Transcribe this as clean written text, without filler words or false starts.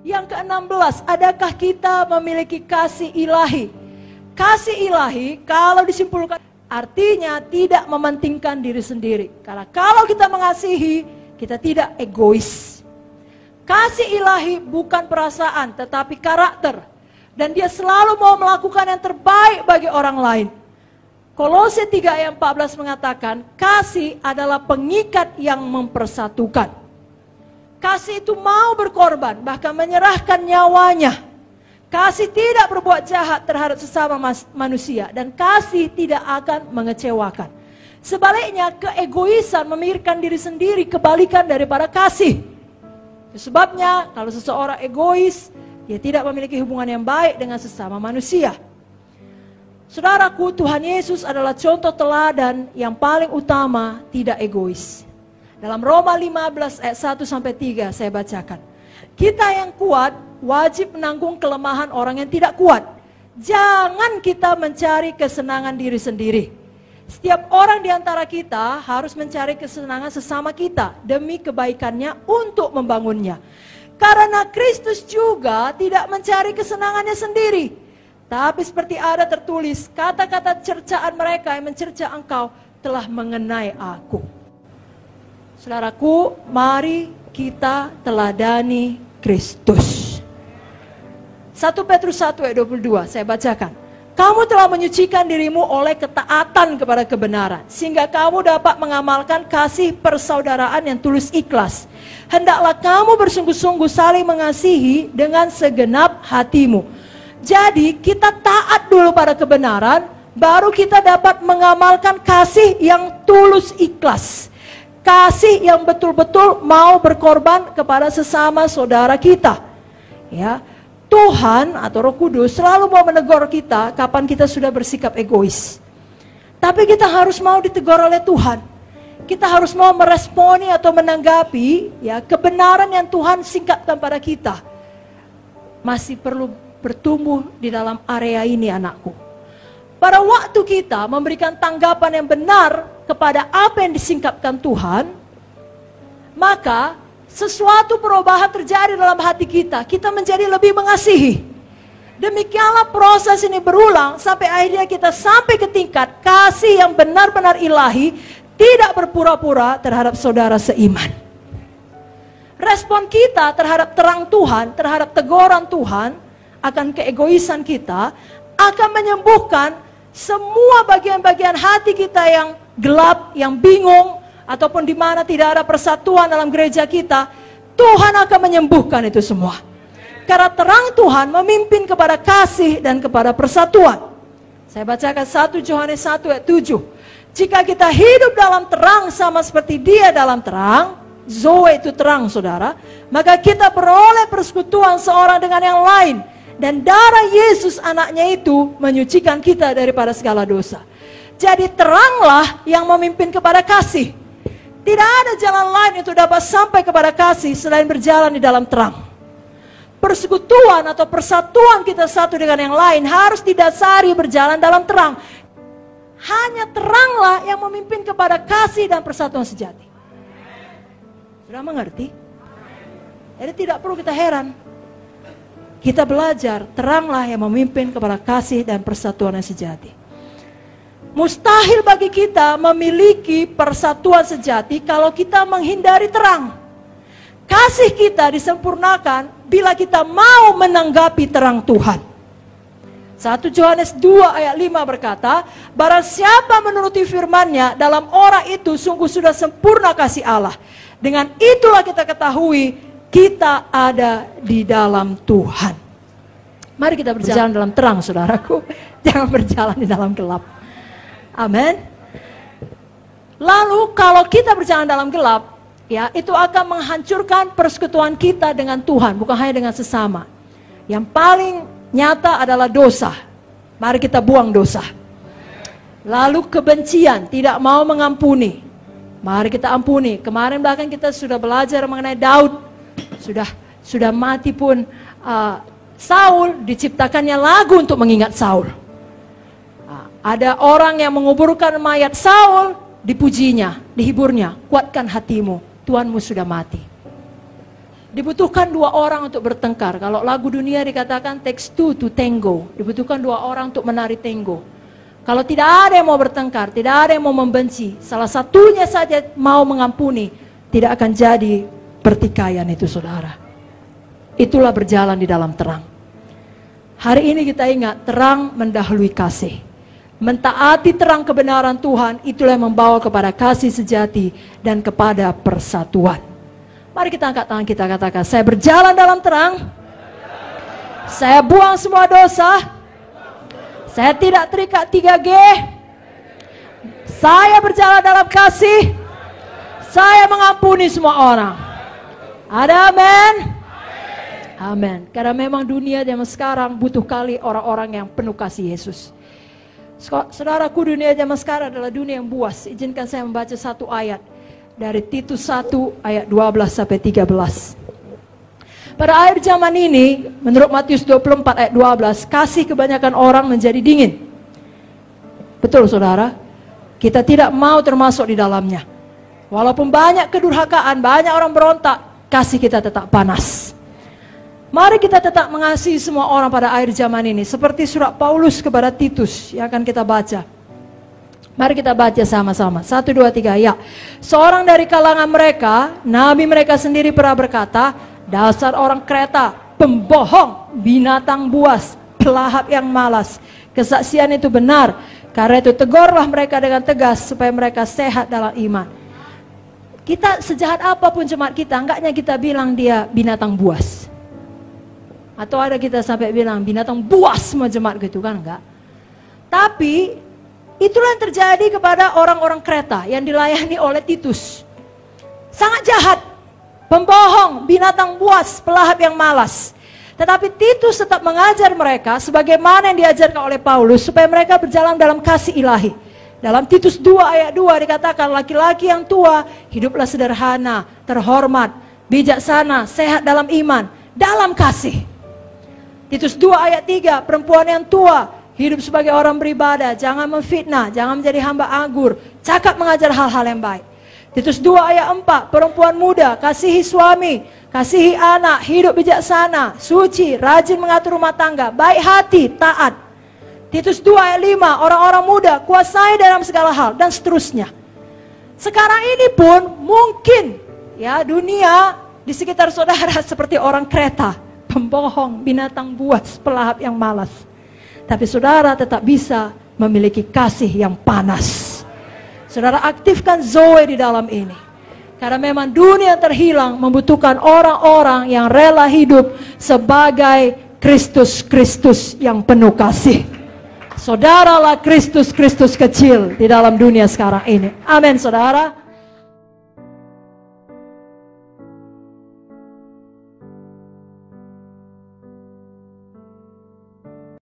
Yang ke-16, adakah kita memiliki kasih ilahi? Kasih ilahi kalau disimpulkan artinya tidak mementingkan diri sendiri. Karena kalau kita mengasihi, kita tidak egois. Kasih ilahi bukan perasaan tetapi karakter. Dan dia selalu mau melakukan yang terbaik bagi orang lain. Kolose 3 ayat 14 mengatakan, kasih adalah pengikat yang mempersatukan. Kasih itu mau berkorban, bahkan menyerahkan nyawanya. Kasih tidak berbuat jahat terhadap sesama manusia. Dan kasih tidak akan mengecewakan. Sebaliknya, keegoisan memikirkan diri sendiri kebalikan daripada kasih. Sebabnya, kalau seseorang egois, dia tidak memiliki hubungan yang baik dengan sesama manusia. Saudaraku, Tuhan Yesus adalah contoh teladan yang paling utama tidak egois. Dalam Roma 15 ayat 1-3 saya bacakan. Kita yang kuat wajib menanggung kelemahan orang yang tidak kuat. Jangan kita mencari kesenangan diri sendiri. Setiap orang di antara kita harus mencari kesenangan sesama kita demi kebaikannya untuk membangunnya. Karena Kristus juga tidak mencari kesenangannya sendiri. Tapi seperti ada tertulis, kata-kata cercaan mereka yang mencerca engkau telah mengenai aku. Saudaraku, mari kita teladani Kristus. 1 Petrus 1 ayat 22, saya bacakan. Kamu telah menyucikan dirimu oleh ketaatan kepada kebenaran, sehingga kamu dapat mengamalkan kasih persaudaraan yang tulus ikhlas. Hendaklah kamu bersungguh-sungguh saling mengasihi dengan segenap hatimu. Jadi kita taat dulu pada kebenaran, baru kita dapat mengamalkan kasih yang tulus ikhlas. Kasih yang betul-betul mau berkorban kepada sesama saudara kita. Ya. Tuhan atau Roh Kudus selalu mau menegur kita kapan kita sudah bersikap egois. Tapi kita harus mau ditegur oleh Tuhan. Kita harus mau meresponi atau menanggapi ya kebenaran yang Tuhan singkapkan pada kita. Masih perlu bertumbuh di dalam area ini, anakku. Pada waktu kita memberikan tanggapan yang benar kepada apa yang disingkapkan Tuhan, maka sesuatu perubahan terjadi dalam hati kita. Kita menjadi lebih mengasihi. Demikianlah proses ini berulang sampai akhirnya kita sampai ke tingkat kasih yang benar-benar ilahi, tidak berpura-pura terhadap saudara seiman. Respon kita terhadap terang Tuhan, terhadap teguran Tuhan, akan keegoisan kita, akan menyembuhkan semua bagian-bagian hati kita yang gelap, yang bingung, ataupun di mana tidak ada persatuan dalam gereja kita. Tuhan akan menyembuhkan itu semua. Karena terang Tuhan memimpin kepada kasih dan kepada persatuan. Saya bacakan 1 Yohanes 1 ayat 7. Jika kita hidup dalam terang sama seperti Dia dalam terang, Zoe itu terang, saudara, maka kita beroleh persekutuan seorang dengan yang lain. Dan darah Yesus anaknya itu menyucikan kita daripada segala dosa. Jadi teranglah yang memimpin kepada kasih. Tidak ada jalan lain untuk dapat sampai kepada kasih selain berjalan di dalam terang. Persekutuan atau persatuan kita satu dengan yang lain harus didasari berjalan dalam terang. Hanya teranglah yang memimpin kepada kasih dan persatuan sejati. Sudah mengerti? Jadi tidak perlu kita heran. Kita belajar teranglah yang memimpin kepada kasih dan persatuan yang sejati. Mustahil bagi kita memiliki persatuan sejati kalau kita menghindari terang. Kasih kita disempurnakan bila kita mau menanggapi terang Tuhan. 1 Yohanes 2 ayat 5 berkata, barang siapa menuruti firman-Nya, dalam orang itu sungguh sudah sempurna kasih Allah. Dengan itulah kita ketahui kita ada di dalam Tuhan. Mari kita berjalan dalam terang, saudaraku. Jangan berjalan di dalam gelap. Amin. Lalu kalau kita berjalan dalam gelap, ya, itu akan menghancurkan persekutuan kita dengan Tuhan, bukan hanya dengan sesama. Yang paling nyata adalah dosa. Mari kita buang dosa. Lalu kebencian, tidak mau mengampuni. Mari kita ampuni. Kemarin bahkan kita sudah belajar mengenai Daud. Sudah mati pun Saul, diciptakannya lagu untuk mengingat Saul. Ada orang yang menguburkan mayat Saul, dipujinya, dihiburnya. Kuatkan hatimu, Tuhanmu sudah mati. Dibutuhkan 2 orang untuk bertengkar. Kalau lagu dunia dikatakan takes 2 to tango. Dibutuhkan 2 orang untuk menari tango. Kalau tidak ada yang mau bertengkar, tidak ada yang mau membenci, salah satunya saja mau mengampuni, tidak akan jadi pertikaian itu, saudara. Itulah berjalan di dalam terang. Hari ini kita ingat, terang mendahului kasih. Mentaati terang kebenaran Tuhan, itulah yang membawa kepada kasih sejati dan kepada persatuan. Mari kita angkat tangan kita, katakan, saya berjalan dalam terang, saya buang semua dosa, saya tidak terikat 3G, saya berjalan dalam kasih, saya mengampuni semua orang. Ada amin? Amin. Karena memang dunia zaman sekarang butuh kali orang-orang yang penuh kasih Yesus. Saudaraku, dunia zaman sekarang adalah dunia yang buas. Izinkan saya membaca 1 ayat dari Titus 1 ayat 12 sampai 13. Pada akhir zaman ini, menurut Matius 24 ayat 12, kasih kebanyakan orang menjadi dingin. Betul, saudara? Kita tidak mau termasuk di dalamnya. Walaupun banyak kedurhakaan, banyak orang berontak, kasih kita tetap panas. Mari kita tetap mengasihi semua orang pada akhir zaman ini, seperti surat Paulus kepada Titus yang akan kita baca. Mari kita baca sama-sama. 1, 2, 3, ya. Seorang dari kalangan mereka, nabi mereka sendiri pernah berkata, dasar orang Kreta, pembohong, binatang buas, pelahap yang malas. Kesaksian itu benar, karena itu tegurlah mereka dengan tegas supaya mereka sehat dalam iman. Kita sejahat apapun jemaat kita, enggaknya kita bilang dia binatang buas. Atau ada kita sampai bilang binatang buas semua jemaat gitu kan, enggak. Tapi itulah yang terjadi kepada orang-orang Kreta yang dilayani oleh Titus. Sangat jahat, pembohong, binatang buas, pelahap yang malas. Tetapi Titus tetap mengajar mereka sebagaimana yang diajarkan oleh Paulus supaya mereka berjalan dalam kasih ilahi. Dalam Titus 2 ayat 2 dikatakan, laki-laki yang tua hiduplah sederhana, terhormat, bijaksana, sehat dalam iman, dalam kasih. Titus 2 ayat 3, perempuan yang tua hidup sebagai orang beribadah, jangan memfitnah, jangan menjadi hamba anggur, cakap mengajar hal-hal yang baik. Titus 2 ayat 4, perempuan muda kasihi suami, kasihi anak, hidup bijaksana, suci, rajin mengatur rumah tangga, baik hati, taat. Titus 2 ayat 5, orang-orang muda kuasai dalam segala hal, dan seterusnya. Sekarang ini pun mungkin ya dunia di sekitar saudara seperti orang Kreta, pembohong, binatang buas, pelahap yang malas. Tapi saudara tetap bisa memiliki kasih yang panas. Saudara aktifkan Zoe di dalam ini. Karena memang dunia terhilang membutuhkan orang-orang yang rela hidup sebagai Kristus-Kristus yang penuh kasih. Saudaralah Kristus-Kristus kecil di dalam dunia sekarang ini. Amin, saudara.